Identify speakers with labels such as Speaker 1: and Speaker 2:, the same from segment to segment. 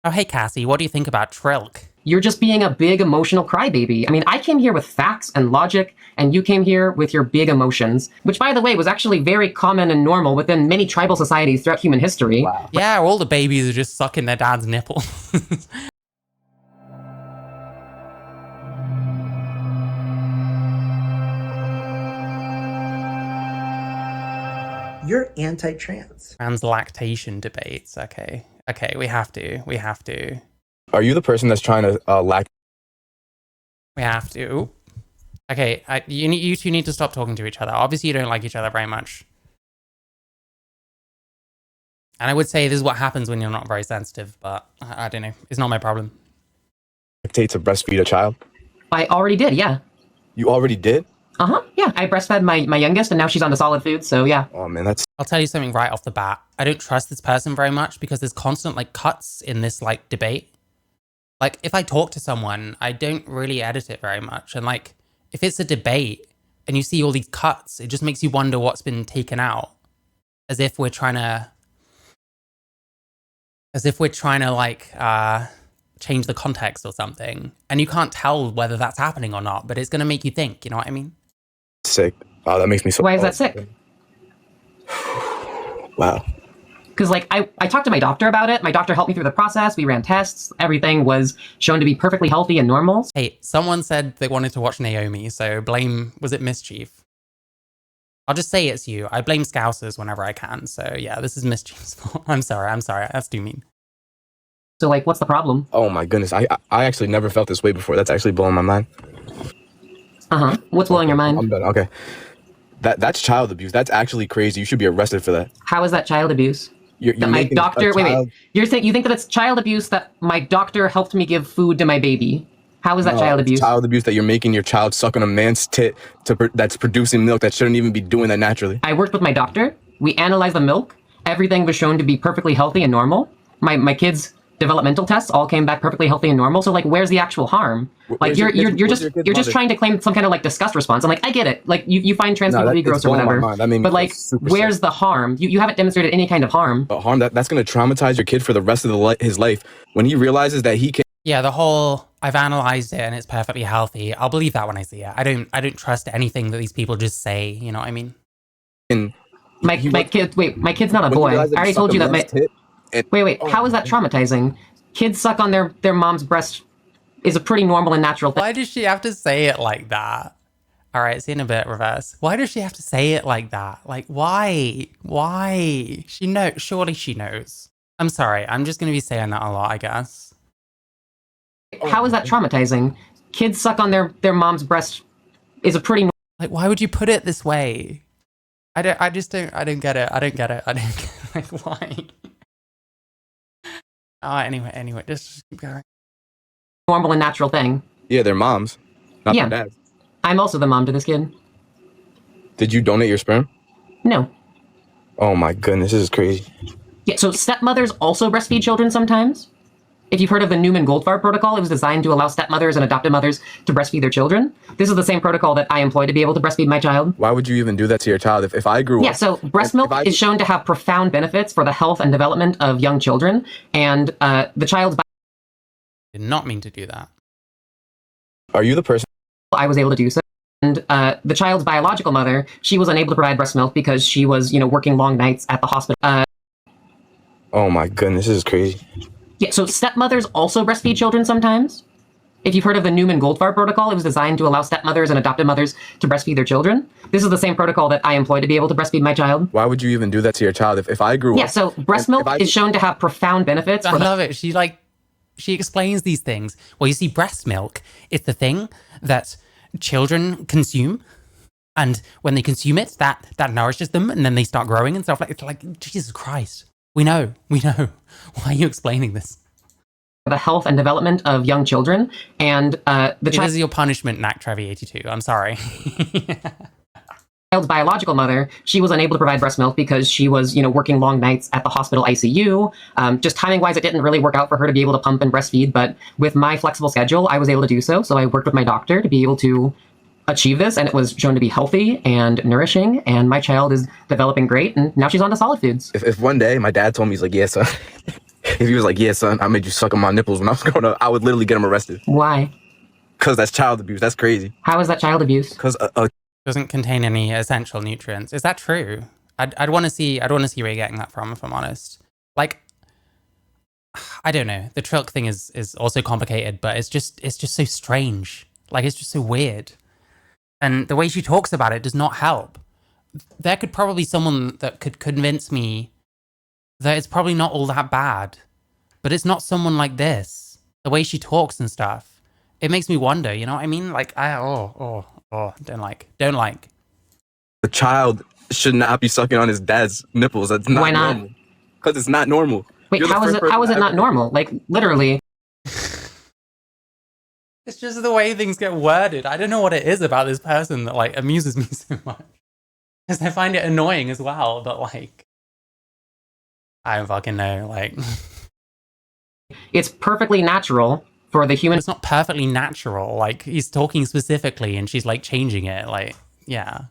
Speaker 1: Oh, hey, Cassie, what do you think about trilk?
Speaker 2: You're just being a big emotional crybaby. I mean, I came here with facts and logic, and you came here with your big emotions, which, by the way, was actually very common and normal within many tribal societies throughout human history.
Speaker 3: Wow.
Speaker 1: Yeah, all the babies are just sucking their dad's nipple.
Speaker 3: You're anti-trans.
Speaker 1: Trans lactation debates. Okay, we have to.
Speaker 4: Are you the person that's trying to
Speaker 1: We have to. Okay, you two need to stop talking to each other. Obviously, you don't like each other very much. And I would say this is what happens when you're not very sensitive, but I don't know. It's not my problem.
Speaker 4: lactate to breastfeed a child?
Speaker 2: I already did, yeah.
Speaker 4: You already did?
Speaker 2: Yeah. I breastfed my youngest, and now she's on the solid food, so yeah.
Speaker 4: Oh man, that's
Speaker 1: I'll tell you something right off the bat. I don't trust this person very much because there's constant cuts in this debate. If I talk to someone, I don't really edit it very much. And if it's a debate and you see all these cuts, it just makes you wonder what's been taken out. As if we're trying to change the context or something. And you can't tell whether that's happening or not, but it's going to make you think, you know what I mean?
Speaker 4: sick. Wow, that makes me so.
Speaker 2: Why is that sick?
Speaker 4: Wow.
Speaker 2: Because, I talked to my doctor about it. My doctor helped me through the process. We ran tests. Everything was shown to be perfectly healthy and normal.
Speaker 1: Hey, someone said they wanted to watch Naomi, so was it Mischief? I'll just say it's you. I blame Scousers whenever I can, so yeah, this is Mischief's fault. I'm sorry, that's too mean.
Speaker 2: So, what's the problem?
Speaker 4: Oh my goodness, I actually never felt this way before. That's actually blowing my mind.
Speaker 2: What's blowing your mind?
Speaker 4: I'm done. Okay. That's child abuse. That's actually crazy. You should be arrested for that.
Speaker 2: How is that child abuse?
Speaker 4: You're
Speaker 2: That my
Speaker 4: making
Speaker 2: doctor,
Speaker 4: a child-
Speaker 2: you think that it's child abuse that my doctor helped me give food to my baby? How is that
Speaker 4: No,
Speaker 2: child
Speaker 4: it's
Speaker 2: abuse?
Speaker 4: child abuse that you're making your child suck on a man's tit that's producing milk that shouldn't even be doing that naturally.
Speaker 2: I worked with my doctor. We analyzed the milk. Everything was shown to be perfectly healthy and normal. My kids' developmental tests all came back perfectly healthy and normal. So where's the actual harm? You're just trying to claim some kind of disgust response. I'm I get it. You find trans people to be gross or whatever. But where's the harm? You haven't demonstrated any kind of harm.
Speaker 4: But harm that's going to traumatize your kid for the rest of his life when he realizes that he can.
Speaker 1: Yeah, the whole I've analyzed it and it's perfectly healthy. I'll believe that when I see it. I don't trust anything that these people just say. You know what I mean?
Speaker 2: My kid's not a boy. I already told you that how is that traumatizing? Kids suck on their mom's breast is a pretty normal and natural thing.
Speaker 1: Why does she have to say it like that? All right, see in a bit, reverse. Why does she have to say it like that? Why? She knows. Surely she knows. I'm sorry. I'm just going to be saying that a lot, I guess.
Speaker 2: How is that traumatizing? Kids suck on their mom's breast is a pretty
Speaker 1: why would you put it this way? I don't get it. Why? Anyway, just keep going.
Speaker 2: normal and natural thing.
Speaker 4: Yeah, they're moms, not
Speaker 2: Yeah.
Speaker 4: their dads.
Speaker 2: I'm also the mom to this kid.
Speaker 4: Did you donate your sperm?
Speaker 2: No.
Speaker 4: Oh my goodness, this is crazy.
Speaker 2: Yeah, so stepmothers also breastfeed children sometimes. If you've heard of the Newman-Goldfarb protocol, it was designed to allow stepmothers and adoptive mothers to breastfeed their children. This is the same protocol that I employ to be able to breastfeed my child.
Speaker 4: Why would you even do that to your child? If I grew up...
Speaker 2: Yeah, so breast milk is shown to have profound benefits for the health and development of young children, and the child's...
Speaker 1: Did not mean to do that.
Speaker 4: Are you the person...
Speaker 2: I was able to do so. And the child's biological mother, she was unable to provide breast milk because she was, working long nights at the hospital.
Speaker 4: Oh my goodness, this is crazy.
Speaker 2: Yeah, so stepmothers also breastfeed children sometimes. If you've heard of the Newman-Goldfarb protocol, it was designed to allow stepmothers and adoptive mothers to breastfeed their children. This is the same protocol that I employ to be able to breastfeed my child.
Speaker 4: Why would you even do that to your child? If I grew up...
Speaker 2: Yeah, so breast milk is shown to have profound benefits.
Speaker 1: I love it. She explains these things. Well, you see, breast milk is the thing that children consume. And when they consume it, that nourishes them, and then they start growing and stuff. It's Jesus Christ. We know. Why are you explaining this?
Speaker 2: The health and development of young children, and the
Speaker 1: This is your punishment, Knack Trevi 82. I'm sorry.
Speaker 2: child's biological mother, she was unable to provide breast milk because she was, working long nights at the hospital ICU. Just timing-wise, it didn't really work out for her to be able to pump and breastfeed, but with my flexible schedule, I was able to do so. So I worked with my doctor to be able to achieve this, and it was shown to be healthy and nourishing, and my child is developing great, and now she's on to solid foods.
Speaker 4: If one day my dad told me, he's like, yeah, son, If he was like, yeah, son, I made you suck on my nipples when I was growing up, I would literally get him arrested.
Speaker 2: Why?
Speaker 4: Because that's child abuse. That's crazy.
Speaker 2: How is that child abuse?
Speaker 4: Because
Speaker 1: doesn't contain any essential nutrients. Is that true? I'd want to see where you're getting that from, if I'm honest. Like, I don't know. The trilk thing is also complicated, but it's just so strange. Like, it's just so weird. And the way she talks about it does not help. There could probably be someone that could convince me that it's probably not all that bad, but it's not someone like this. The way she talks and stuff, it makes me wonder. You know what I mean? Like, don't like.
Speaker 4: a child should not be sucking on his dad's nipples. That's not
Speaker 2: Why not?
Speaker 4: normal. Because it's not normal.
Speaker 2: Wait, how is it not normal? Like, literally.
Speaker 1: It's just the way things get worded. I don't know what it is about this person that like amuses me so much. Because I find it annoying as well, but like, I don't fucking know, like.
Speaker 2: It's perfectly natural for the human
Speaker 1: It's not perfectly natural. Like, he's talking specifically and she's like changing it. Like, yeah.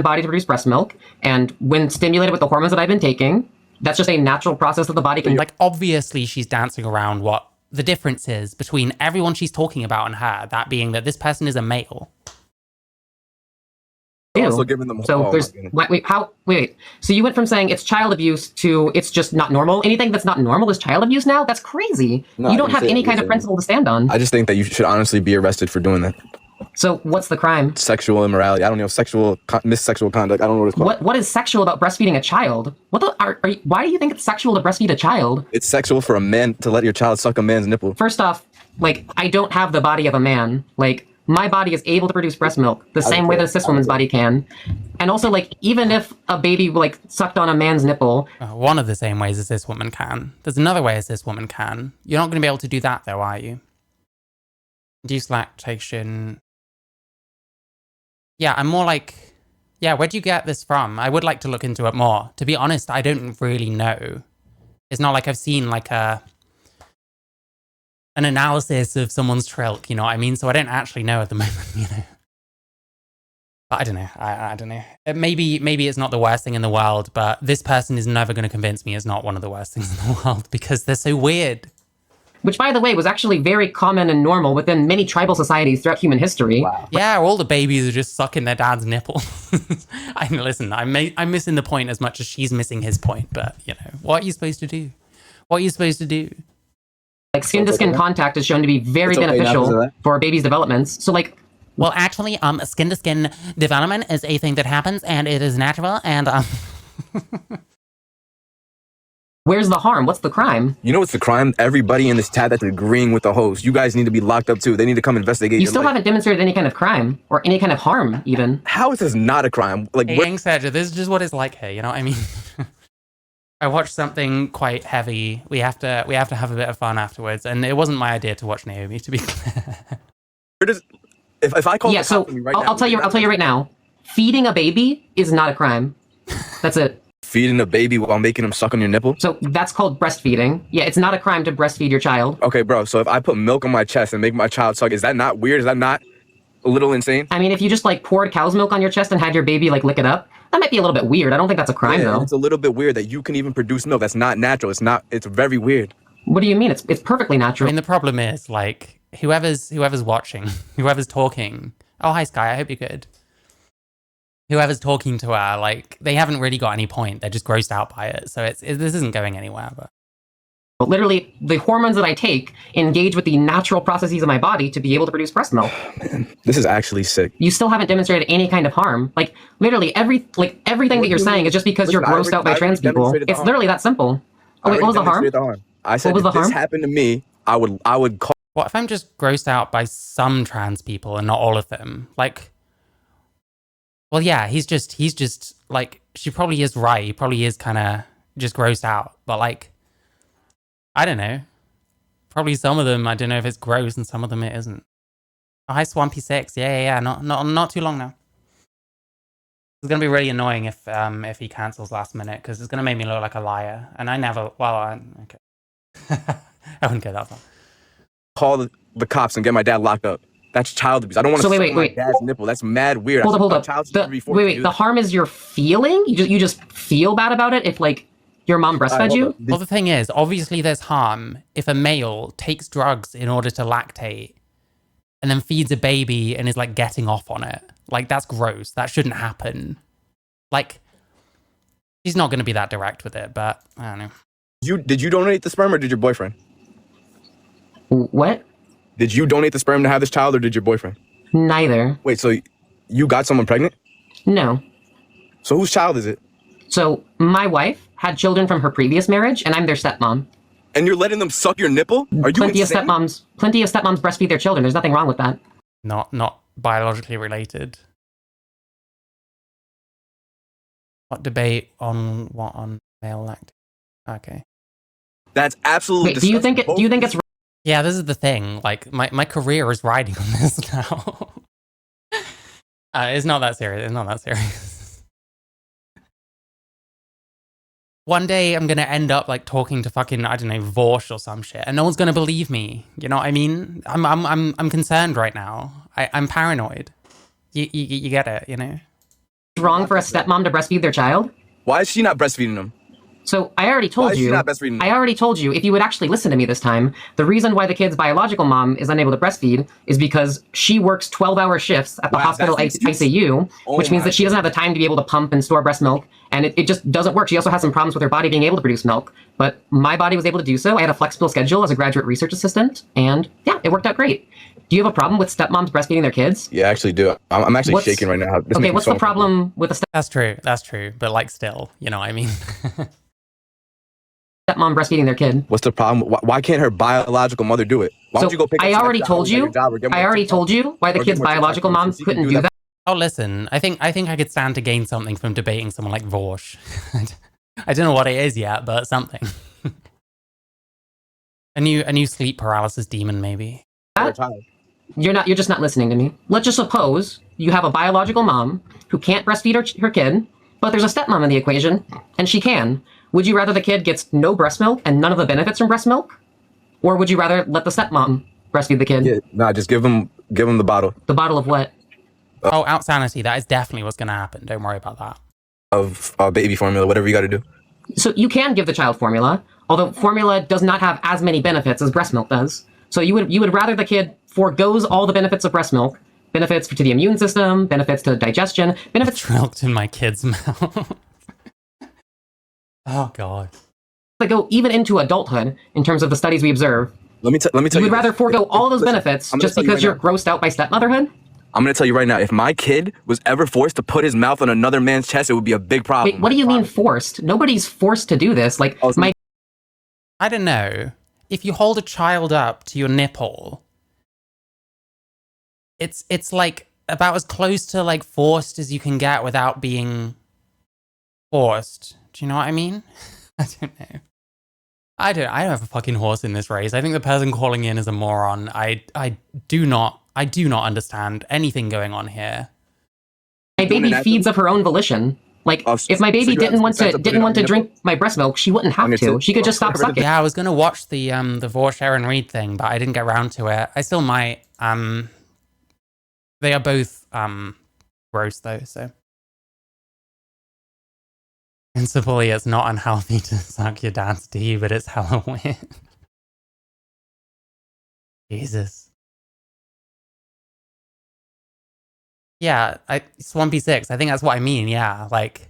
Speaker 2: body to produce breast milk. And when stimulated with the hormones that I've been taking, that's just a natural process that the body can.
Speaker 1: Like, obviously she's dancing around what the difference is between everyone she's talking about and her. That being that this person is a male.
Speaker 4: Also giving them
Speaker 2: so there's wait. So you went from saying it's child abuse to it's just not normal. Anything that's not normal is child abuse now? That's crazy.
Speaker 4: No,
Speaker 2: you don't have any kind of principle to stand on.
Speaker 4: I just think that you should honestly be arrested for doing that.
Speaker 2: So what's the crime?
Speaker 4: Sexual immorality. I don't know. Sexual conduct. I don't know what it's called.
Speaker 2: What is sexual about breastfeeding a child? Why do you think it's sexual to breastfeed a child?
Speaker 4: It's sexual for a man to let your child suck a man's nipple.
Speaker 2: First off, like, I don't have the body of a man. Like, my body is able to produce breast milk the same way that a cis woman's body can. And also, like, even if a baby, like, sucked on a man's nipple.
Speaker 1: One of the same ways a cis woman can. There's another way a cis woman can. You're not going to be able to do that, though, are you? Induced lactation. Yeah, I'm more like, yeah, where'd you get this from? I would like to look into it more. To be honest, I don't really know. It's not like I've seen, like, an analysis of someone's trilk, you know what I mean? So I don't actually know at the moment, you know. But I don't know. I don't know. Maybe it's not the worst thing in the world, but this person is never going to convince me it's not one of the worst things in the world because they're so weird.
Speaker 2: Which, by the way, was actually very common and normal within many tribal societies throughout human history.
Speaker 4: Wow.
Speaker 1: Yeah, all the babies are just sucking their dad's nipple. I mean, listen, I'm missing the point as much as she's missing his point, but, you know, what are you supposed to do? What are you supposed to do?
Speaker 2: Like, skin-to-skin contact is shown to be very beneficial for a baby's developments. So, like...
Speaker 1: Well, actually, skin-to-skin development is a thing that happens, and it is natural, and...
Speaker 2: Where's the harm? What's the crime?
Speaker 4: You know what's the crime? Everybody in this chat that's agreeing with the host. You guys need to be locked up too. They need to come investigate.
Speaker 2: You still haven't demonstrated any kind of crime or any kind of harm, even.
Speaker 4: How is this not a crime? Like,
Speaker 1: hey, Yang Sedge, this is just what it's like here. You know what I mean? I watched something quite heavy. We have to have a bit of fun afterwards, and it wasn't my idea to watch Naomi. To be clear.
Speaker 4: If I call
Speaker 2: so
Speaker 4: right
Speaker 2: I'll tell you right now. Feeding a baby is not a crime. That's it.
Speaker 4: Feeding a baby while making him suck on your nipple?
Speaker 2: So that's called breastfeeding. Yeah, it's not a crime to breastfeed your child.
Speaker 4: Okay, bro, so if I put milk on my chest and make my child suck, is that not weird? Is that not a little insane?
Speaker 2: I mean, if you just, like, poured cow's milk on your chest and had your baby, like, lick it up, that might be a little bit weird. I don't think that's a crime, though.
Speaker 4: It's a little bit weird that you can even produce milk. That's not natural. It's very weird.
Speaker 2: What do you mean? It's perfectly natural.
Speaker 1: I mean, the problem is, like, whoever's watching, whoever's talking... Oh, hi, Sky, I hope you're good. Whoever's talking to her, like, they haven't really got any point. They're just grossed out by it. So this isn't going anywhere.
Speaker 2: But literally, the hormones that I take engage with the natural processes of my body to be able to produce breast milk.
Speaker 4: Man, this is actually sick.
Speaker 2: You still haven't demonstrated any kind of harm. Like, literally, everything that you're saying is just because you're grossed out by trans people. It's literally that simple. Oh, wait, what was the harm?
Speaker 4: I said if this happened to me, I would call...
Speaker 1: What if I'm just grossed out by some trans people and not all of them? Like... Well, yeah, he's just, like, she probably is right. He probably is kind of just grossed out. But, like, I don't know. Probably some of them, I don't know if it's gross, and some of them it isn't. Oh, hi, Swampy6. Yeah. Not too long now. It's going to be really annoying if he cancels last minute, because it's going to make me look like a liar. And I never, okay. I wouldn't go that far.
Speaker 4: Call the cops and get my dad locked up. That's child abuse. I don't want to suck my dad's nipple. That's mad weird.
Speaker 2: Hold up. The harm is you're feeling? You just feel bad about it if, like, Your mom breastfed you?
Speaker 1: Well, the thing is, obviously there's harm if a male takes drugs in order to lactate and then feeds a baby and is like getting off on it. Like, that's gross. That shouldn't happen. Like, he's not going to be that direct with it, but I don't know.
Speaker 4: Did you donate the sperm or did your boyfriend?
Speaker 2: What?
Speaker 4: Did you donate the sperm to have this child or did your boyfriend?
Speaker 2: Neither.
Speaker 4: Wait, so you got someone pregnant?
Speaker 2: No.
Speaker 4: So whose child is it?
Speaker 2: So my wife had children from her previous marriage, and I'm their stepmom.
Speaker 4: And you're letting them suck your nipple? Are you
Speaker 2: Plenty
Speaker 4: insane?
Speaker 2: of stepmoms breastfeed their children. There's nothing wrong with that.
Speaker 1: Not biologically related. What debate on male lactate? Okay.
Speaker 4: That's absolutely
Speaker 2: Wait, do you think it's
Speaker 1: Yeah, this is the thing. Like, my career is riding on this now. It's not that serious. It's not that serious. One day I'm gonna end up like talking to fucking, I don't know, Vorsh or some shit, and no one's gonna believe me. You know what I mean? I'm concerned right now. I'm paranoid. You get it, you know?
Speaker 2: wrong for a stepmom to breastfeed their child?
Speaker 4: Why is she not breastfeeding them?
Speaker 2: So I already told
Speaker 4: Why is she
Speaker 2: you.
Speaker 4: not breastfeeding them?
Speaker 2: I already told you. If you would actually listen to me this time, the reason why the kid's biological mom is unable to breastfeed is because she works 12-hour shifts at the hospital ICU, which means that she doesn't have the time to be able to pump and store breast milk, and it just doesn't work. She also has some problems with her body being able to produce milk, but my body was able to do so. I had a flexible schedule as a graduate research assistant, and yeah, it worked out great. Do you have a problem with stepmoms breastfeeding their kids?
Speaker 4: Yeah, I actually do. I'm actually shaking right now. This
Speaker 2: Okay,
Speaker 4: makes me
Speaker 2: what's
Speaker 4: so
Speaker 2: the problem with a
Speaker 1: That's true. But like, still, you know what I mean?
Speaker 2: stepmom breastfeeding their kid?
Speaker 4: What's the problem? Why can't her biological mother do it? Why don't you go pick up
Speaker 2: I
Speaker 4: some
Speaker 2: already
Speaker 4: extra
Speaker 2: told
Speaker 4: hours at your
Speaker 2: you.
Speaker 4: job or get more
Speaker 2: I already
Speaker 4: TikTok?
Speaker 2: told you why the
Speaker 4: Or get
Speaker 2: kid's
Speaker 4: more TikTok
Speaker 2: biological mom
Speaker 4: so you can
Speaker 2: couldn't
Speaker 4: do
Speaker 2: do that.
Speaker 1: Oh, listen, I think I could stand to gain something from debating someone like Vorsh. I don't know what it is yet, but something. a new sleep paralysis demon, maybe.
Speaker 2: You're just not listening to me. Let's just suppose you have a biological mom who can't breastfeed her kid, but there's a stepmom in the equation, and she can. Would you rather the kid gets no breast milk and none of the benefits from breast milk? Or would you rather let the stepmom breastfeed the kid?
Speaker 4: Yeah, nah, just give him the bottle.
Speaker 2: The bottle of what?
Speaker 1: Oh, out sanity. That is definitely what's going to happen. Don't worry about that.
Speaker 4: Of baby formula, whatever you got to do.
Speaker 2: So you can give the child formula, although formula does not have as many benefits as breast milk does. So you would rather the kid forgoes all the benefits of breast milk, benefits to the immune system, benefits to digestion, benefits
Speaker 1: Trilked in my kid's mouth. Oh god.
Speaker 2: that go even into adulthood in terms of the studies we observe.
Speaker 4: Let me tell you.
Speaker 2: You would rather forego all those benefits just because you're grossed out by stepmotherhood?
Speaker 4: I'm going to tell you right now, if my kid was ever forced to put his mouth on another man's chest, it would be a big problem.
Speaker 2: Wait, what do you mean forced? Nobody's forced to do this. Like, my
Speaker 1: I don't know. If you hold a child up to your nipple, it's like about as close to like forced as you can get without being forced. Do you know what I mean? I don't know. I don't have a fucking horse in this race. I think the person calling in is a moron. I do not understand anything going on here.
Speaker 2: My baby feeds of her own volition. Like, if my baby didn't want to drink my breast milk, she wouldn't have to. She could just stop sucking.
Speaker 1: Yeah, I was gonna watch the Vorsh Aaron Reed thing, but I didn't get around to it. I still might. They are both gross though, so. Principally, it's not unhealthy to suck your dad's D, but it's hella weird. Jesus. Yeah, Swampy6. I think that's what I mean. Yeah, like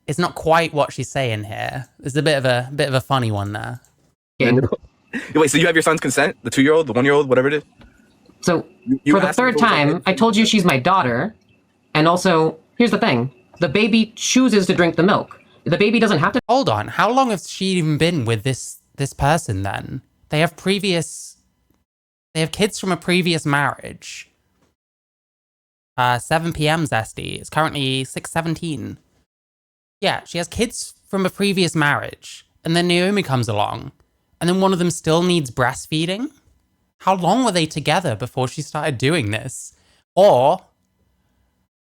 Speaker 1: it's not quite what she's saying here. There's a bit of a funny one there.
Speaker 4: Wait, so you have your son's consent? The 2-year-old, the 1-year-old, whatever it is?
Speaker 2: So for the third time, I told you she's my daughter, and also here's the thing: the baby chooses to drink the milk. The baby doesn't have to.
Speaker 1: Hold on, how long has she even been with this person? Then they have kids from a previous marriage. 7 p.m. Zesty. It's currently 6:17. Yeah, she has kids from a previous marriage, and then Naomi comes along, and then one of them still needs breastfeeding. How long were they together before she started doing this? Or,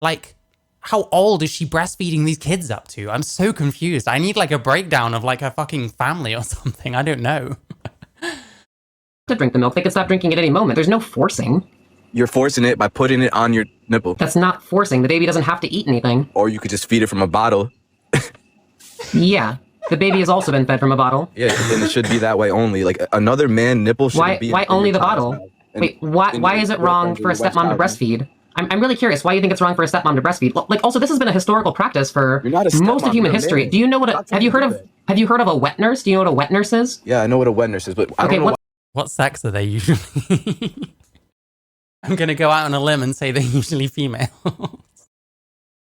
Speaker 1: like, how old is she breastfeeding these kids up to? I'm so confused. I need like a breakdown of like her fucking family or something. I don't know.
Speaker 2: To drink the milk. They could stop drinking at any moment. There's no forcing.
Speaker 4: You're forcing it by putting it on your nipple.
Speaker 2: That's not forcing. The baby doesn't have to eat anything.
Speaker 4: Or you could just feed it from a bottle.
Speaker 2: Yeah. The baby has also been fed from a bottle.
Speaker 4: Yeah, and it should be that way only. Like another man nipple shouldn't be.
Speaker 2: Why only the bottle? Wait, why is it wrong for a stepmom to breastfeed? I'm really curious why you think it's wrong for a stepmom to breastfeed. Like, also, this has been a historical practice for most of human history. Do you know what? Have you heard of a wet nurse? Do you know what a wet nurse is?
Speaker 4: Yeah, I know what a wet nurse is, but I don't know
Speaker 1: what sex are they usually? I'm gonna go out on a limb and say they're usually female.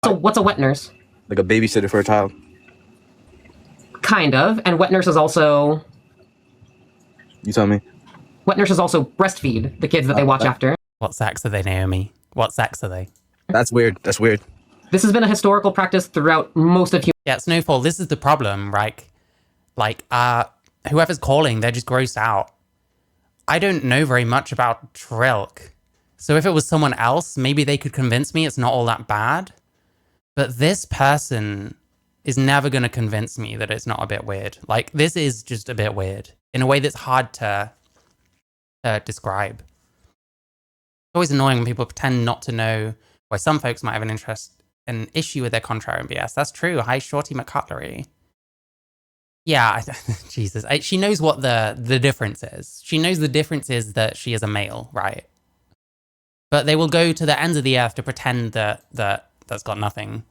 Speaker 2: So what's a wet nurse?
Speaker 4: Like a babysitter for a child.
Speaker 2: Kind of, and wet nurses also.
Speaker 4: You tell me.
Speaker 2: Wet nurses also breastfeed the kids that they watch after.
Speaker 1: What sex are they, Naomi? What sex are they?
Speaker 4: That's weird. That's weird.
Speaker 2: This has been a historical practice throughout most of human.
Speaker 1: Yeah, Snowfall, this is the problem, right? Like, whoever's calling, they're just grossed out. I don't know very much about trilk. So if it was someone else, maybe they could convince me it's not all that bad. But this person is never going to convince me that it's not a bit weird. Like, this is just a bit weird in a way that's hard to describe. It's always annoying when people pretend not to know why some folks might have an issue with their contrarian BS. That's true. Hi, Shorty McCutlery. Yeah, Jesus. She knows what the difference is. She knows the difference is that she is a male, right? But they will go to the ends of the earth to pretend that that's got nothing.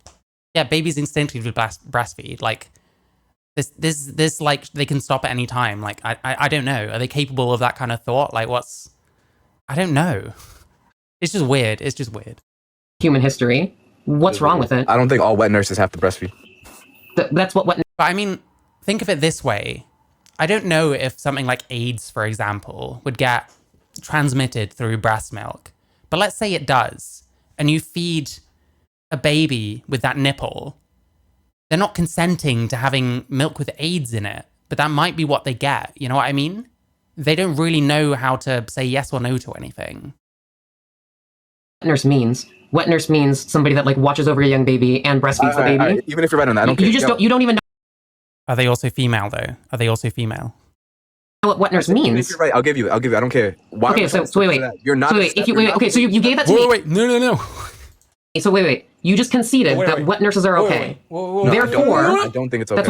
Speaker 1: Yeah, babies instinctively breastfeed. Like, this like, they can stop at any time. Like, I don't know. Are they capable of that kind of thought? Like, I don't know. It's just weird. It's just weird.
Speaker 2: Human history. What's wrong with it?
Speaker 4: I don't think all wet nurses have to breastfeed.
Speaker 2: That's what.
Speaker 1: But I mean, think of it this way. I don't know if something like AIDS, for example, would get transmitted through breast milk. But let's say it does, and you feed a baby with that nipple. They're not consenting to having milk with AIDS in it, but that might be what they get. You know what I mean? They don't really know how to say yes or no to anything.
Speaker 2: Wet nurse means somebody that like watches over a young baby and breastfeeds the baby.
Speaker 4: Even if you're right on that, I don't care.
Speaker 2: You don't even know.
Speaker 1: Are they also female though? Are they also female?
Speaker 2: What wet nurse means?
Speaker 4: If you're right, I'll give you. I don't care. Why
Speaker 2: okay, so wait.
Speaker 4: You're not.
Speaker 2: So wait, okay, so you gave that to me.
Speaker 1: Wait, no.
Speaker 2: So wait. You just conceded that wet nurses are okay. Therefore,
Speaker 4: I don't think it's okay.
Speaker 2: That's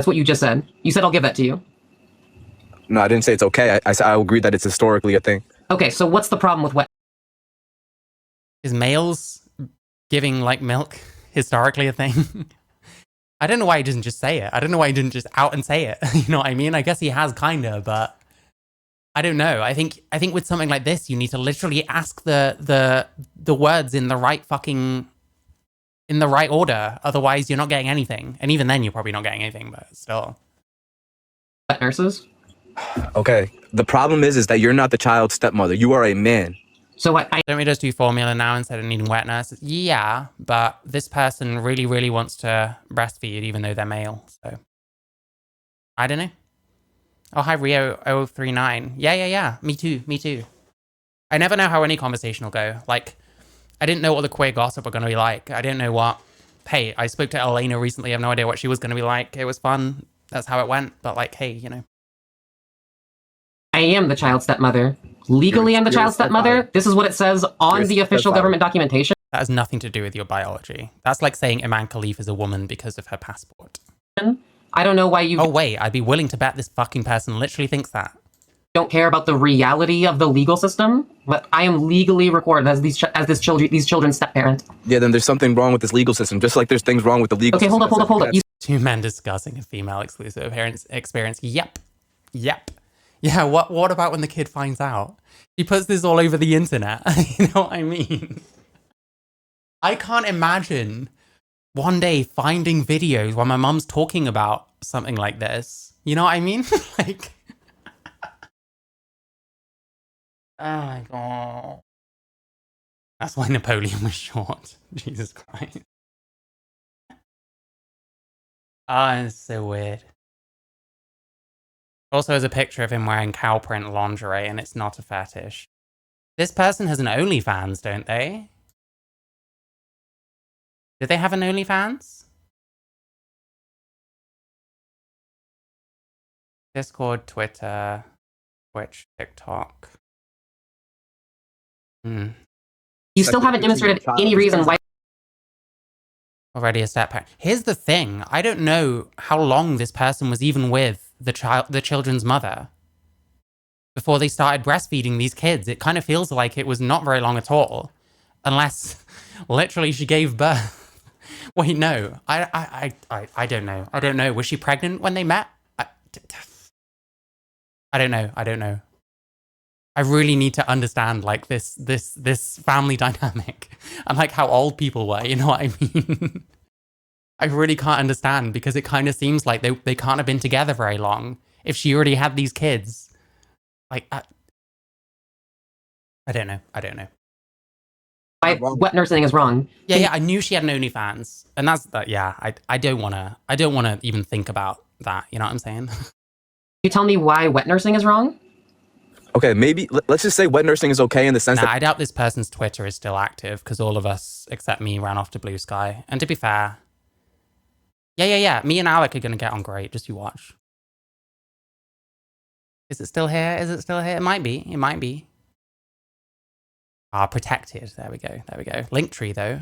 Speaker 2: what you just said. You said I'll give that to you.
Speaker 4: No, I didn't say it's okay. I agree that it's historically a thing.
Speaker 2: Okay, so what's the problem with wet?
Speaker 1: Is males giving like milk historically a thing? I don't know why he doesn't just say it. I don't know why he didn't just out and say it. You know what I mean? I guess he has kinda, but I don't know. I think with something like this, you need to literally ask the words in the right order. Otherwise, you're not getting anything. And even then, you're probably not getting anything. But still,
Speaker 2: wet nurses.
Speaker 4: Okay. The problem is that you're not the child's stepmother. You are a man.
Speaker 2: So what?
Speaker 1: Don't we just do formula now instead of needing wet nurses? Yeah, but this person really, really wants to breastfeed, even though they're male. So I don't know. Oh, hi, Rio039. Yeah. Me too. I never know how any conversation will go. Like, I didn't know what the queer gossip were going to be like. I didn't know what... Hey, I spoke to Elena recently. I have no idea what she was going to be like. It was fun. That's how it went. But, like, hey, you know.
Speaker 2: I am the child stepmother. Legally, I'm the child stepmother. This is what it says on the official government documentation.
Speaker 1: That has nothing to do with your biology. That's like saying Iman Khalif is a woman because of her passport.
Speaker 2: I don't know why you...
Speaker 1: Oh, wait. I'd be willing to bet this fucking person literally thinks that.
Speaker 2: Don't care about the reality of the legal system, but I am legally recorded as these children's step-parent.
Speaker 4: Yeah, then there's something wrong with this legal system, just like there's things wrong with the legal system.
Speaker 2: Okay, hold up.
Speaker 1: Two men discussing a female exclusive experience. Yep. Yeah, what about when the kid finds out? He puts this all over the internet. You know what I mean? I can't imagine one day finding videos where my mum's talking about something like this. You know what I mean? Like... Oh my god. That's why Napoleon was short. Jesus Christ. Oh, it's so weird. Also has a picture of him wearing cow print lingerie, and it's not a fetish. This person has an OnlyFans, don't they? Do they have an OnlyFans? Discord, Twitter, Twitch, TikTok.
Speaker 2: You still haven't demonstrated any reason why
Speaker 1: Already a step parent. Here's the thing. I don't know how long this person was even with the children's mother before they started breastfeeding these kids. It kind of feels like it was not very long at all, unless literally she gave birth. Wait, no. I don't know. I don't know. Was she pregnant when they met? I don't know. I don't know. I really need to understand like this family dynamic and like how old people were, you know what I mean? I really can't understand because it kind of seems like they can't have been together very long if she already had these kids. Like, I don't know. I don't know.
Speaker 2: Wet nursing is wrong.
Speaker 1: Yeah, I knew she had an OnlyFans, and that's that. Yeah, I don't wanna even think about that. You know what I'm saying?
Speaker 2: You tell me why wet nursing is wrong?
Speaker 4: Okay, maybe let's just say wet nursing is okay in the sense that
Speaker 1: I doubt this person's Twitter is still active because all of us except me ran off to Blue Sky. And to be fair, yeah, me and Alec are gonna get on great. Just you watch. Is it still here? Is it still here? It might be. It might be. Ah, protected. There we go. There we go. Linktree though.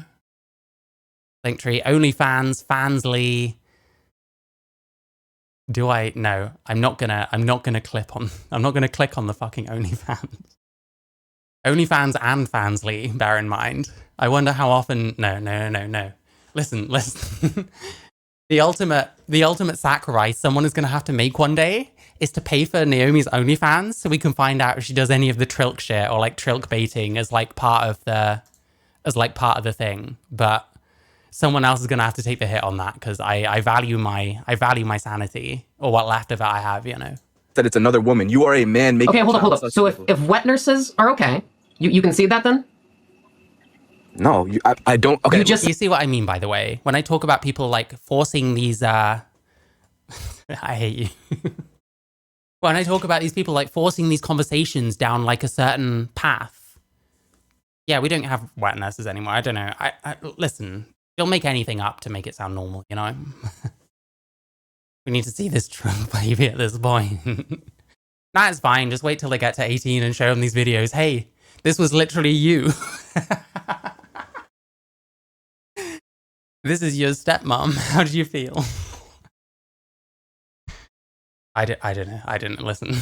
Speaker 1: Linktree. OnlyFans. Fansly. Do I? No. I'm not gonna click on the fucking OnlyFans. OnlyFans and Fansly. Bear in mind. I wonder how often. No. Listen. The ultimate sacrifice someone is gonna have to make one day is to pay for Naomi's OnlyFans so we can find out if she does any of the trilk shit or like trilk baiting as like part of the thing. But someone else is gonna have to take the hit on that because I value my sanity or what left of it I have, you know.
Speaker 4: that it's another woman. You are a man making.
Speaker 2: Okay, hold up. So if wet nurses are okay, you can see that then?
Speaker 4: No, I don't. Okay,
Speaker 1: You see what I mean, by the way, when I talk about people like forcing these. I hate you. When I talk about these people like forcing these conversations down like a certain path. Yeah, we don't have wet nurses anymore. I don't know. I listen. You'll make anything up to make it sound normal, you know. We need to see this trunk baby at this point. Nah, it's fine. Just wait till they get to 18 and show them these videos. Hey, this was literally you. This is your stepmom. How did you feel? I don't know. I didn't listen.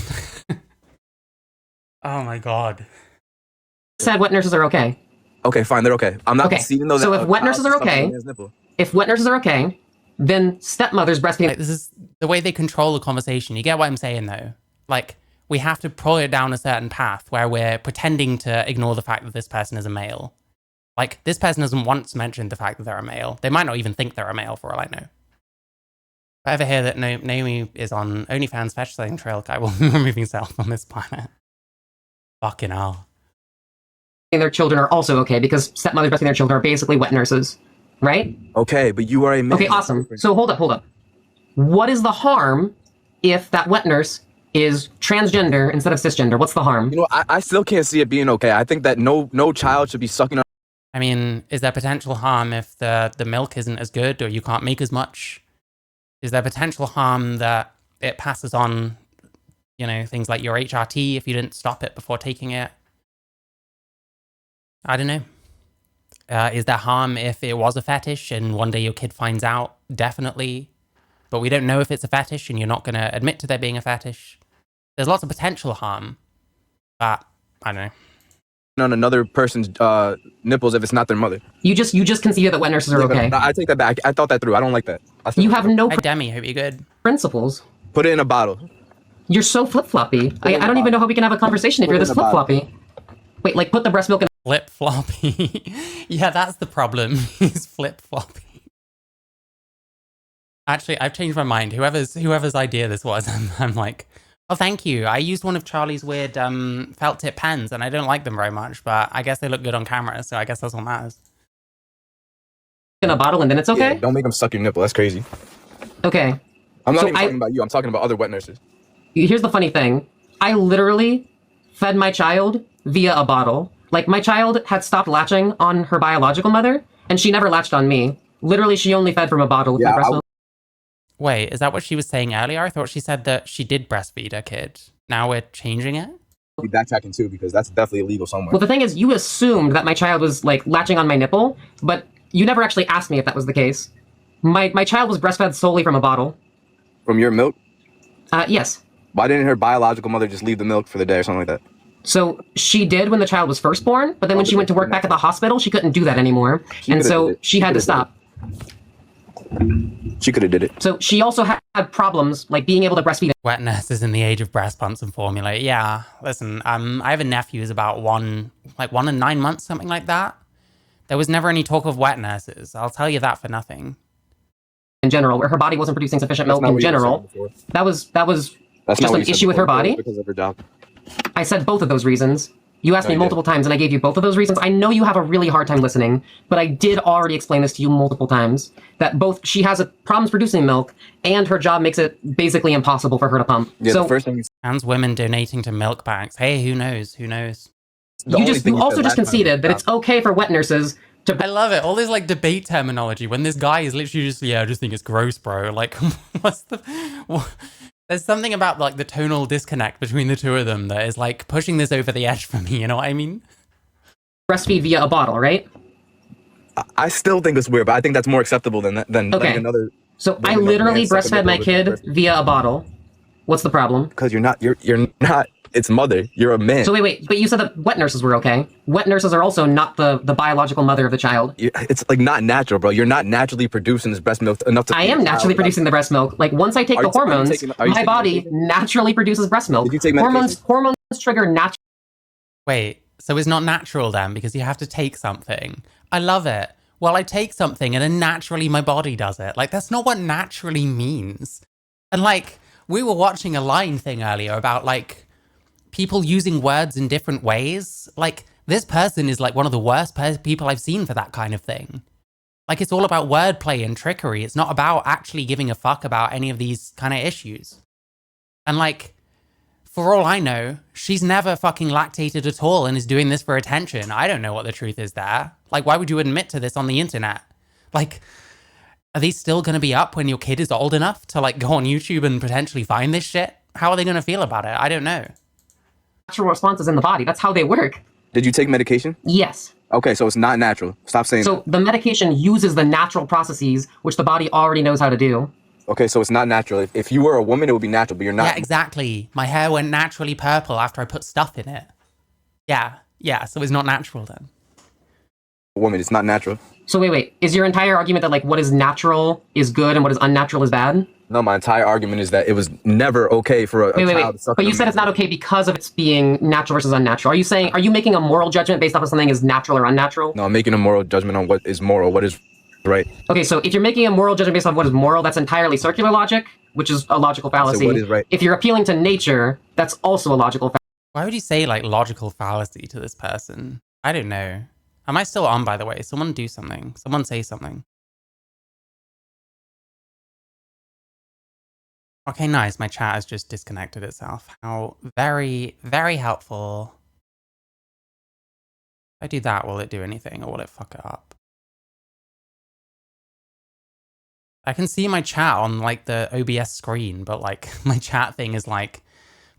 Speaker 1: Oh my god.
Speaker 2: Said wet nurses are okay.
Speaker 4: Okay, fine. They're okay. I'm not conceding though.
Speaker 2: So if wet nurses are okay, then stepmother's breastfeeding.
Speaker 1: Like, this is the way they control the conversation. You get what I'm saying, though? Like, we have to pull it down a certain path where we're pretending to ignore the fact that this person is a male. Like, this person hasn't once mentioned the fact that they're a male. They might not even think they're a male, for all I know. If I ever hear that Naomi is on OnlyFans fetishizing trilk, I will be removing self from this planet. Fucking hell.
Speaker 2: Their children are also okay because stepmothers breastfeeding their children are basically wet nurses, right?
Speaker 4: Okay, but you are a man.
Speaker 2: Okay, awesome. So hold up. What is the harm if that wet nurse is transgender instead of cisgender? What's the harm?
Speaker 4: You know, I still can't see it being okay. I think that no child should be sucking on.
Speaker 1: I mean, is there potential harm if the milk isn't as good or you can't make as much? Is there potential harm that it passes on, you know, things like your HRT if you didn't stop it before taking it? I don't know. Is there harm if it was a fetish and one day your kid finds out? Definitely. But we don't know if it's a fetish and you're not going to admit to there being a fetish. There's lots of potential harm. But, I don't know.
Speaker 4: On another person's nipples if it's not their mother.
Speaker 2: You just conceded that wet nurses are okay.
Speaker 4: I take that back. I thought that through. I don't like that.
Speaker 2: You have no
Speaker 1: Hi, Demi. Hope you're good.
Speaker 2: principles.
Speaker 4: Put it in a bottle.
Speaker 2: You're so flip-floppy. I don't even know how we can have a conversation if you're this flip-floppy. Wait, like put the breast milk in.
Speaker 1: Flip-floppy. Yeah, that's the problem. He's flip-floppy. Actually, I've changed my mind. Whoever's idea this was, I'm like, oh, thank you. I used one of Charlie's weird felt tip pens, and I don't like them very much, but I guess they look good on camera, so I guess that's what matters.
Speaker 2: In a bottle and then it's okay?
Speaker 4: Yeah, don't make them suck your nipple. That's crazy.
Speaker 2: Okay.
Speaker 4: I'm not even talking about you. I'm talking about other wet nurses.
Speaker 2: Here's the funny thing. I literally fed my child via a bottle. Like, my child had stopped latching on her biological mother, and she never latched on me. Literally, she only fed from a bottle with my breast milk.
Speaker 1: Wait, is that what she was saying earlier? I thought she said that she did breastfeed her kid. Now we're changing it?
Speaker 4: Be backtracking too because that's definitely illegal somewhere.
Speaker 2: Well, the thing is, you assumed that my child was, like, latching on my nipple, but You never actually asked me if that was the case. My child was breastfed solely from a bottle.
Speaker 4: From your milk?
Speaker 2: Yes.
Speaker 4: Why didn't her biological mother just leave the milk for the day or something like that?
Speaker 2: So she did when the child was first born, but then when she went to work back at the hospital, she couldn't do that anymore. And so she had to stop.
Speaker 4: She could have did it.
Speaker 2: So she also had problems, like being able to breastfeed.
Speaker 1: Wet nurses in the age of breast pumps and formula. Yeah, listen, I have a nephew who's about 1 and 9 months, something like that. There was never any talk of wet nurses. I'll tell you that for nothing.
Speaker 2: In general, where her body wasn't producing sufficient milk in general. That was just an issue with her body.
Speaker 4: Because of her job.
Speaker 2: I said both of those reasons. You asked me multiple times, and I gave you both of those reasons. I know you have a really hard time listening, but I did already explain this to you multiple times, that both she has problems producing milk, and her job makes it basically impossible for her to pump.
Speaker 4: Yeah,
Speaker 2: so,
Speaker 4: the first thing
Speaker 1: Trans women donating to milk banks. Hey, who knows? Who knows?
Speaker 2: You also just conceded that it's okay for wet nurses to...
Speaker 1: I love it. All this like debate terminology when this guy is literally just, yeah, I just think it's gross, bro. Like, what's the... There's something about like the tonal disconnect between the two of them that is like pushing this over the edge for me, you know what I mean?
Speaker 2: Breastfeed via a bottle, right?
Speaker 4: I still think it's weird, but I think that's more acceptable than
Speaker 2: okay.
Speaker 4: Another.
Speaker 2: So I literally breastfed my kid via a bottle. What's the problem?
Speaker 4: Because you're not its mother. You're a man.
Speaker 2: So wait, but you said that wet nurses were okay. Wet nurses are also not the biological mother of the child.
Speaker 4: It's like not natural, bro. You're not naturally producing this breast milk enough to...
Speaker 2: I am naturally producing the breast milk. Like once I take the hormones, my body naturally produces breast milk.
Speaker 4: Did you take medication?
Speaker 2: Hormones trigger natural...
Speaker 1: Wait, so it's not natural then because you have to take something. I love it. Well, I take something and then naturally my body does it. Like that's not what naturally means. And like we were watching a line thing earlier about like people using words in different ways. Like this person is like one of the worst people I've seen for that kind of thing. Like it's all about wordplay and trickery. It's not about actually giving a fuck about any of these kind of issues. And like, for all I know, she's never fucking lactated at all and is doing this for attention. I don't know what the truth is there. Like, why would you admit to this on the internet? Like, are these still going to be up when your kid is old enough to like go on YouTube and potentially find this shit? How are they going to feel about it? I don't know.
Speaker 2: Natural responses in the body. That's how they work.
Speaker 4: Did you take medication?
Speaker 2: Yes.
Speaker 4: Okay, so it's not natural. Stop saying
Speaker 2: so the medication uses the natural processes which the body already knows how to do.
Speaker 4: Okay, so it's not natural. If you were a woman, it would be natural, but you're not.
Speaker 1: Yeah, exactly. My hair went naturally purple after I put stuff in it. Yeah, so it's not natural then.
Speaker 4: A woman, it's not natural.
Speaker 2: So wait. Is your entire argument that like what is natural is good and what is unnatural is bad?
Speaker 4: No, my entire argument is that it was never okay for a child to suck.
Speaker 2: But you said it's not okay because of its being natural versus unnatural. Are you making a moral judgment based off of something is natural or unnatural?
Speaker 4: No, I'm making a moral judgment on what is moral, what is right.
Speaker 2: Okay, so if you're making a moral judgment based on what is moral, that's entirely circular logic, which is a logical fallacy.
Speaker 4: So what is right?
Speaker 2: If you're appealing to nature, that's also a logical fallacy.
Speaker 1: Why would you say like logical fallacy to this person? I don't know. Am I still on, by the way? Someone do something. Someone say something. Okay, nice. My chat has just disconnected itself. How very, very helpful. If I do that, will it do anything or will it fuck it up? I can see my chat on like the OBS screen, but like my chat thing is like,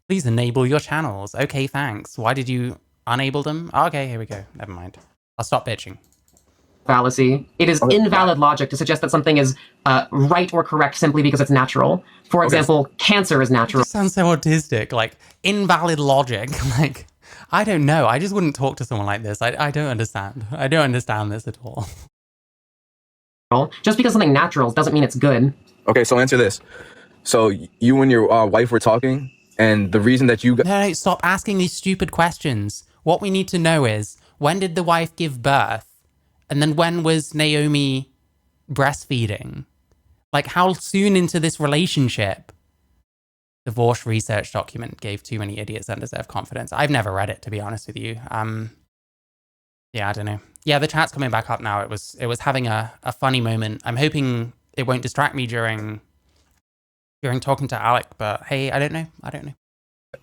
Speaker 1: please enable your channels. Okay, thanks. Why did you enable them? Okay, here we go. Never mind. I'll stop bitching.
Speaker 2: Fallacy. It is invalid logic to suggest that something is right or correct simply because it's natural. For example, cancer is natural.
Speaker 1: It sounds so autistic, like invalid logic. Like, I don't know. I just wouldn't talk to someone like this. I don't understand. I don't understand this at all.
Speaker 2: Just because something natural doesn't mean it's good.
Speaker 4: Okay, so answer this. So you and your wife were talking, and the reason that you got...
Speaker 1: No, stop asking these stupid questions. What we need to know is, when did the wife give birth? And then when was Naomi breastfeeding? Like, how soon into this relationship? Divorce research document gave too many idiots undeserved confidence. I've never read it, to be honest with you. Yeah, I don't know. Yeah, the chat's coming back up now. It was having a funny moment. I'm hoping it won't distract me during talking to Alec, but hey, I don't know.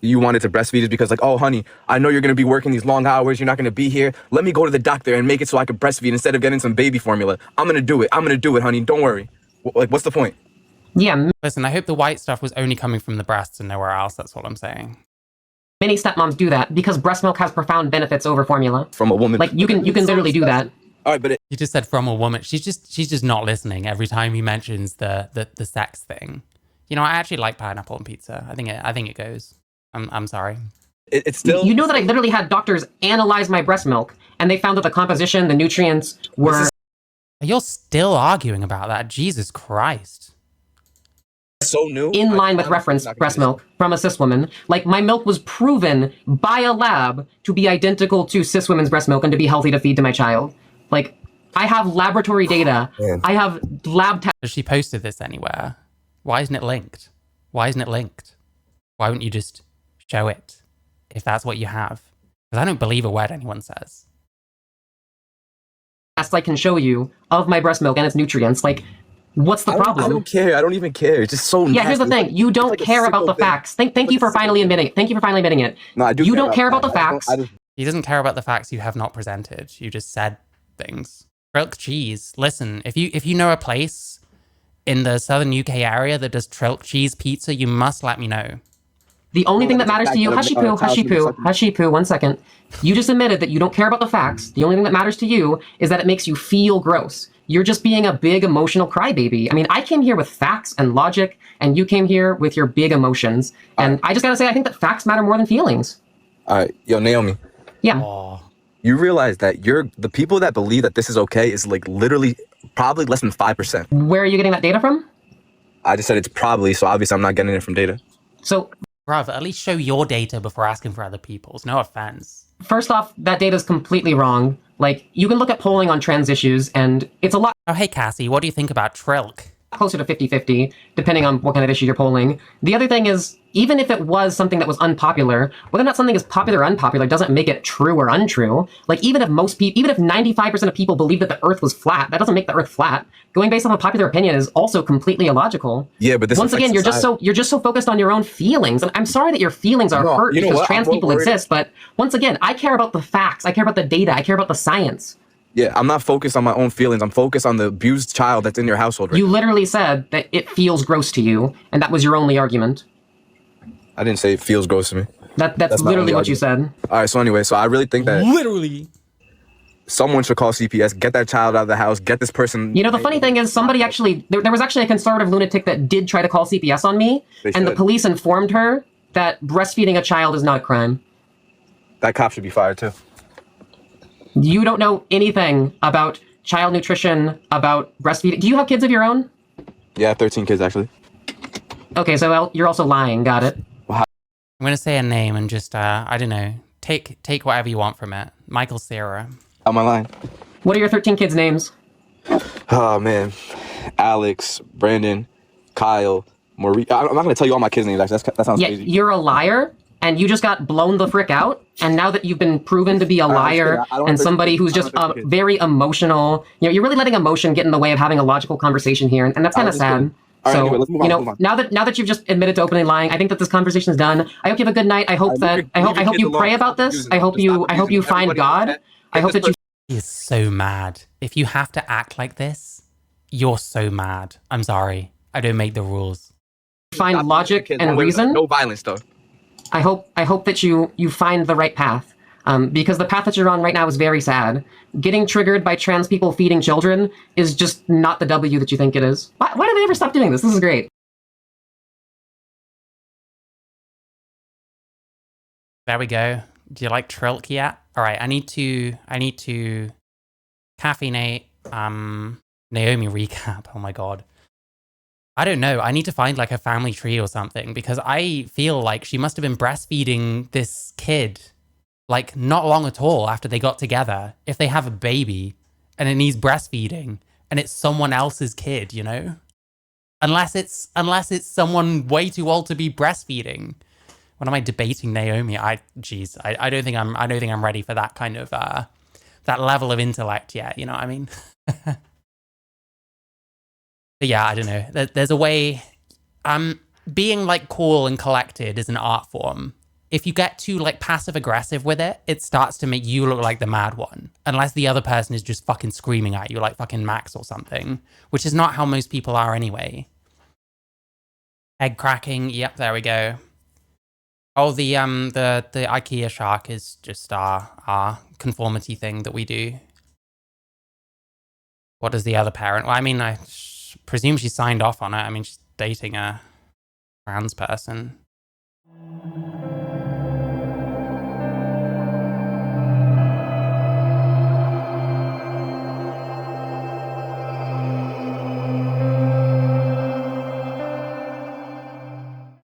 Speaker 4: You wanted to breastfeed is because like, oh, honey, I know you're going to be working these long hours. You're not going to be here. Let me go to the doctor and make it so I can breastfeed instead of getting some baby formula. I'm going to do it, honey. Don't worry. Like, what's the point?
Speaker 2: Yeah.
Speaker 1: Listen, I hope the white stuff was only coming from the breasts and nowhere else. That's what I'm saying.
Speaker 2: Many stepmoms do that because breast milk has profound benefits over formula.
Speaker 4: From a woman.
Speaker 2: Like, you can literally do that.
Speaker 4: All right, but
Speaker 1: You just said from a woman. She's just not listening every time he mentions the sex thing. You know, I actually like pineapple on pizza. I think it goes. I'm sorry.
Speaker 4: it's still.
Speaker 2: You know that I literally had doctors analyze my breast milk, and they found that the composition, the nutrients were
Speaker 1: You're still arguing about that. Jesus Christ.
Speaker 4: So new.
Speaker 2: in line with reference breast milk from a cis woman. Like, my milk was proven by a lab to be identical to cis women's breast milk and to be healthy to feed to my child. Like, I have laboratory data.
Speaker 4: Man.
Speaker 2: I have lab tests.
Speaker 1: Has she posted this anywhere? Why isn't it linked? Why isn't it linked? Why wouldn't you just show it if that's what you have? Because I don't believe a word anyone says.
Speaker 2: I can show you of my breast milk and its nutrients. Like, what's the problem?
Speaker 4: I don't care. I don't even care. It's just so.
Speaker 2: Yeah, here's the
Speaker 4: nasty.
Speaker 2: thing. You don't care about the facts. Thank you for finally admitting it. Thank you for finally admitting it.
Speaker 4: No, I do.
Speaker 2: You don't care about the facts.
Speaker 1: He doesn't care about the facts you have not presented. You just said things. Trilk cheese. Listen, if you know a place in the southern UK area that does trilk cheese pizza, you must let me know.
Speaker 2: The only thing that matters to you, hushy-poo, 1 second. You just admitted that you don't care about the facts. The only thing that matters to you is that it makes you feel gross. You're just being a big emotional crybaby. I mean, I came here with facts and logic, and you came here with your big emotions. And I just gotta say, I think that facts matter more than feelings.
Speaker 4: All right, yo, Naomi.
Speaker 2: Yeah.
Speaker 1: Oh.
Speaker 4: You realize that the people that believe that this is okay is like literally probably less than 5%.
Speaker 2: Where are you getting that data from?
Speaker 4: I just said it's probably, so obviously I'm not getting it from data.
Speaker 2: So,
Speaker 1: Bruv, at least show your data before asking for other people's. No offense.
Speaker 2: first off, that data is completely wrong. Like, you can look at polling on trans issues, and it's a lot
Speaker 1: Oh, hey, Cassie, what do you think about trilk?
Speaker 2: closer to 50-50, depending on what kind of issue you're polling. The other thing is, even if it was something that was unpopular, whether or not something is popular or unpopular doesn't make it true or untrue. Like, even if 95% of people believe that the Earth was flat, that doesn't make the Earth flat. Going based on a popular opinion is also completely illogical.
Speaker 4: Yeah, but this
Speaker 2: once again, you're just so focused on your own feelings, and I'm sorry that your feelings are hurt because trans people exist. But once again, I care about the facts. I care about the data. I care about the science.
Speaker 4: Yeah, I'm not focused on my own feelings. I'm focused on the abused child that's in your household right
Speaker 2: You
Speaker 4: now.
Speaker 2: literally said that it feels gross to you, and that was your only argument.
Speaker 4: I didn't say it feels gross to me.
Speaker 2: That's
Speaker 4: my
Speaker 2: literally
Speaker 4: only
Speaker 2: what you said.
Speaker 4: All right, so anyway, so I really think that
Speaker 1: Literally.
Speaker 4: someone should call CPS, get that child out of the house, get this person.
Speaker 2: You know, the funny thing is, somebody actually, there was actually a conservative lunatic that did try to call CPS on me, and the police informed her that breastfeeding a child is not a crime.
Speaker 4: That cop should be fired too.
Speaker 2: You don't know anything about child nutrition, about breastfeeding. Do you have kids of your own?
Speaker 4: Yeah, I have 13 kids actually.
Speaker 2: Okay, so you're also lying. Got it.
Speaker 1: I'm going to say a name and just, I don't know, take whatever you want from it. Michael Cera.
Speaker 4: On my line.
Speaker 2: What are your 13 kids' names?
Speaker 4: Oh man, Alex, Brandon, Kyle, Marie. I'm not gonna tell you all my kids' names. Actually, that sounds crazy.
Speaker 2: You're a liar, and you just got blown the frick out. And now that you've been proven to be a liar and somebody who's just very emotional, you're really letting emotion get in the way of having a logical conversation here, and that's kind of sad. So,
Speaker 4: let's move on.
Speaker 2: now that you've just admitted to openly lying, I think that this conversation is done. I hope you have a good night. I hope you pray about this. I hope you find God. I hope that you.
Speaker 1: He is so mad. If you have to act like this, you're so mad. I'm sorry. I don't make the rules.
Speaker 2: Find logic and reason.
Speaker 4: No violence, though.
Speaker 2: I hope that you find the right path. Because the path that you're on right now is very sad. Getting triggered by trans people feeding children is just not the W that you think it is. Why do they ever stop doing this? This is great.
Speaker 1: There we go. Do you like trilk yet? All right, I need to caffeinate Naomi recap. Oh my god. I don't know. I need to find like a family tree or something because I feel like she must have been breastfeeding this kid like not long at all after they got together. If they have a baby and it needs breastfeeding and it's someone else's kid, you know? Unless it's someone way too old to be breastfeeding. When am I debating Naomi? I don't think I'm ready for that kind of that level of intellect yet, you know what I mean? But yeah, I don't know. There's a way being like cool and collected is an art form. If you get too like passive aggressive with it, it starts to make you look like the mad one. Unless the other person is just fucking screaming at you like fucking Max or something, which is not how most people are anyway. Egg cracking. Yep, there we go. Oh, the IKEA shark is just our conformity thing that we do. What does the other parent? Well, I mean, I presume she signed off on it. I mean, she's dating a trans person.